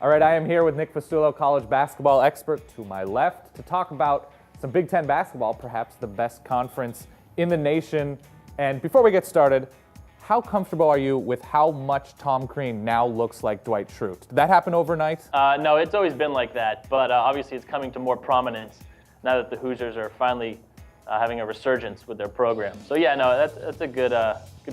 All right, I am here with Nick Fasulo, college basketball expert to my left, to talk about some Big Ten basketball, perhaps the best conference in the nation. And before we get started, how comfortable are you with how much Tom Crean now looks like Dwight Schrute? Did that happen overnight? No, it's always been like that, but obviously it's coming to more prominence now that the Hoosiers are finally having a resurgence with their program. So yeah, no, that's a good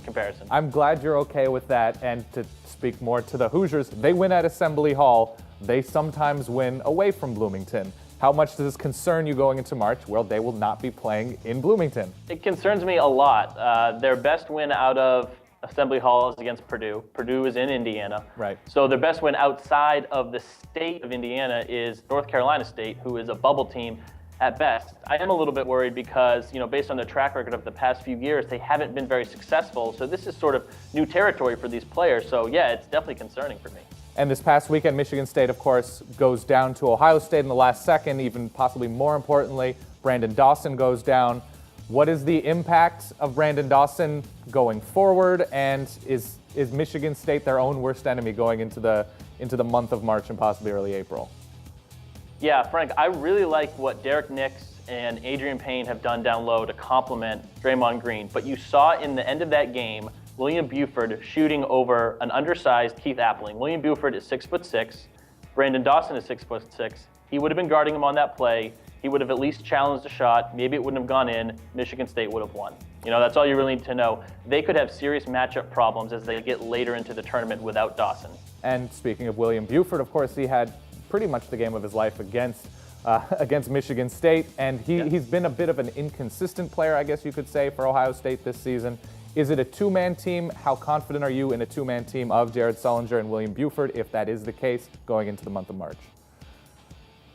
comparison. I'm glad you're okay with that. And to speak more to the Hoosiers, they win at Assembly Hall. They sometimes win away from Bloomington. How much does this concern you going into March? Well, they will not be playing in Bloomington. It concerns me a lot. Their best win out of Assembly Hall is against Purdue. Purdue is in Indiana. Right. So their best win outside of the state of Indiana is North Carolina State, who is a bubble team at best. I am a little bit worried because, based on their track record of the past few years, they haven't been very successful. So this is sort of new territory for these players. So yeah, it's definitely concerning for me. And this past weekend, Michigan State, of course, goes down to Ohio State in the last second. Even possibly more importantly, Brandon Dawson goes down. What is the impact of Brandon Dawson going forward? And is Michigan State their own worst enemy going into the month of March and possibly early April? Yeah, Frank, I really like what Derek Nix and Adrian Payne have done down low to complement Draymond Green. But you saw in the end of that game, William Buford shooting over an undersized Keith Appling. William Buford is 6'6". Brandon Dawson is 6'6". He would have been guarding him on that play. He would have at least challenged a shot. Maybe it wouldn't have gone in. Michigan State would have won. That's all you really need to know. They could have serious matchup problems as they get later into the tournament without Dawson. And speaking of William Buford, of course, he had pretty much the game of his life against Michigan State. And he's been a bit of an inconsistent player, I guess you could say, for Ohio State this season. Is it a two-man team? How confident are you in a two-man team of Jared Sullinger and William Buford, if that is the case, going into the month of March?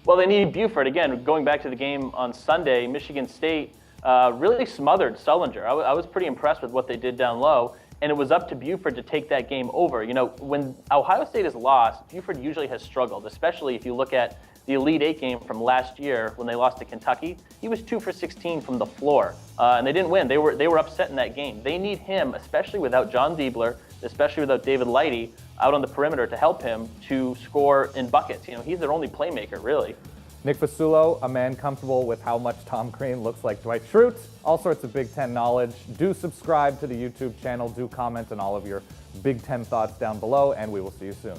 Well, they need Buford. Again, going back to the game on Sunday, Michigan State really smothered Sullinger. I was pretty impressed with what they did down low, and it was up to Buford to take that game over. When Ohio State has lost, Buford usually has struggled, especially if you look at the Elite Eight game from last year when they lost to Kentucky. He was 2 for 16 from the floor, and they didn't win. They were upset in that game. They need him, especially without John Diebler, especially without David Lighty out on the perimeter to help him to score in buckets. He's their only playmaker, really. Nick Fasulo, a man comfortable with how much Tom Crean looks like Dwight Schrute. All sorts of Big Ten knowledge. Do subscribe to the YouTube channel. Do comment on all of your Big Ten thoughts down below, and we will see you soon.